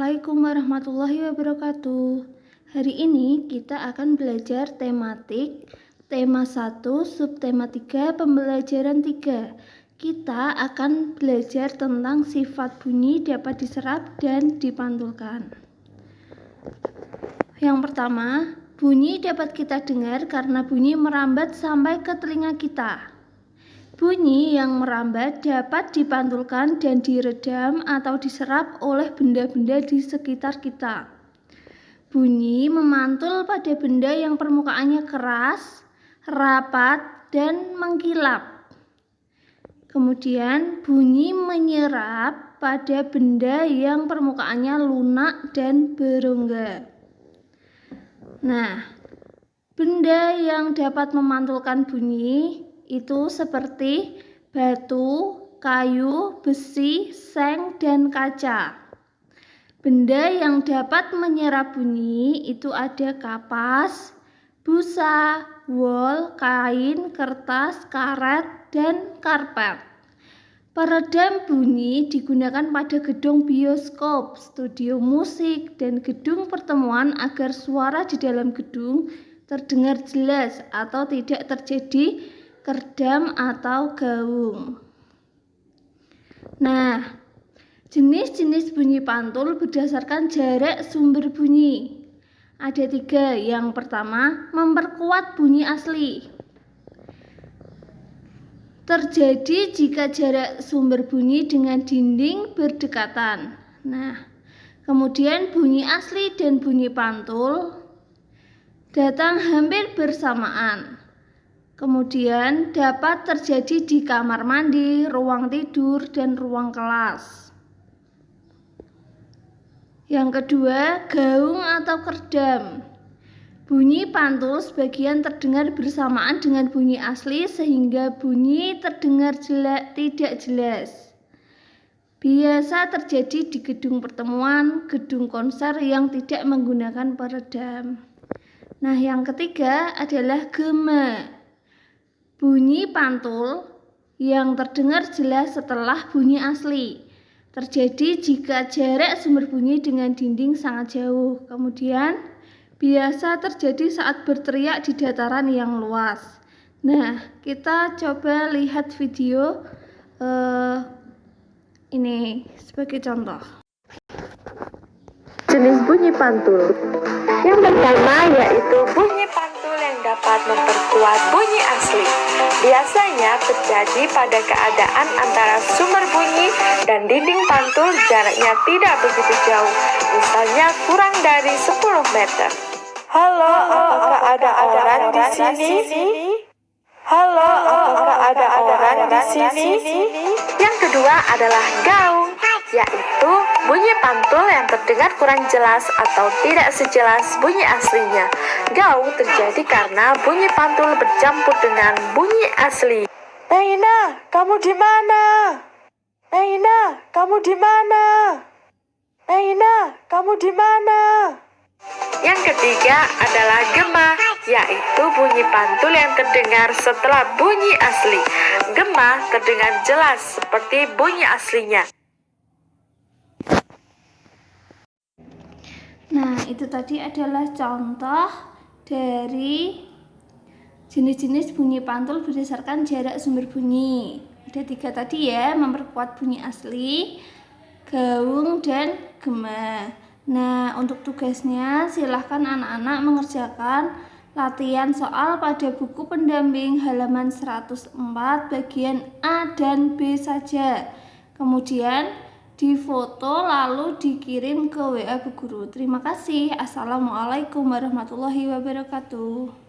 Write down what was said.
Assalamualaikum warahmatullahi wabarakatuh. Hari ini kita akan belajar tematik, tema 1, subtema 3, pembelajaran 3. Kita akan belajar tentang sifat bunyi dapat diserap dan dipantulkan. Yang pertama, bunyi dapat kita dengar karena bunyi merambat sampai ke telinga kita. Bunyi yang merambat dapat dipantulkan dan diredam atau diserap oleh benda-benda di sekitar kita. Bunyi memantul pada benda yang permukaannya keras, rapat, dan mengkilap. Kemudian bunyi menyerap pada benda yang permukaannya lunak dan berongga. Nah, benda yang dapat memantulkan bunyi itu seperti batu, kayu, besi, seng, dan kaca. Benda yang dapat menyerap bunyi itu ada kapas, busa, wol, kain, kertas, karet, dan karpet. Peredam bunyi digunakan pada gedung bioskop, studio musik, dan gedung pertemuan agar suara di dalam gedung terdengar jelas atau tidak terjadi keredam atau gaung. Nah, jenis-jenis bunyi pantul berdasarkan jarak sumber bunyi. Ada 3. Yang pertama, memperkuat bunyi asli. Terjadi jika jarak sumber bunyi dengan dinding berdekatan. Nah, kemudian bunyi asli dan bunyi pantul datang hampir bersamaan. Kemudian dapat terjadi di kamar mandi, ruang tidur, dan ruang kelas. Yang kedua, gaung atau keredam. Bunyi pantul sebagian terdengar bersamaan dengan bunyi asli sehingga bunyi terdengar tidak jelas. Biasa terjadi di gedung pertemuan, gedung konser yang tidak menggunakan peredam. Nah, yang ketiga adalah gema. Bunyi pantul yang terdengar jelas setelah bunyi asli. Terjadi jika jarak sumber bunyi dengan dinding sangat jauh. Kemudian biasa terjadi saat berteriak di dataran yang luas. Nah, kita coba lihat video ini sebagai contoh. Jenis bunyi pantul. Yang pertama yaitu bunyi pantul yang dapat memperkuat bunyi asli. Biasanya terjadi pada keadaan antara sumber bunyi dan dinding pantul jaraknya tidak begitu jauh, misalnya kurang dari 10 meter. Halo, apakah ada orang di sini? Halo, apakah ada orang di sini? Yang kedua adalah gaung, yaitu bunyi pantul yang terdengar kurang jelas atau tidak sejelas bunyi aslinya. Gaung terjadi karena bunyi pantul bercampur dengan bunyi asli. Naina, kamu di mana? Naina, kamu di mana? Naina, kamu di mana? Yang ketiga adalah gema, yaitu bunyi pantul yang terdengar setelah bunyi asli. Gema terdengar jelas seperti bunyi aslinya. Nah, itu tadi adalah contoh dari jenis-jenis bunyi pantul berdasarkan jarak sumber bunyi. Ada 3 tadi ya, memperkuat bunyi asli, gaung, dan gema. Nah, untuk tugasnya silahkan anak-anak mengerjakan latihan soal pada buku pendamping halaman 104 bagian A dan B saja. Kemudian difoto lalu dikirim ke WA Bu Guru. Terima kasih. Assalamualaikum warahmatullahi wabarakatuh.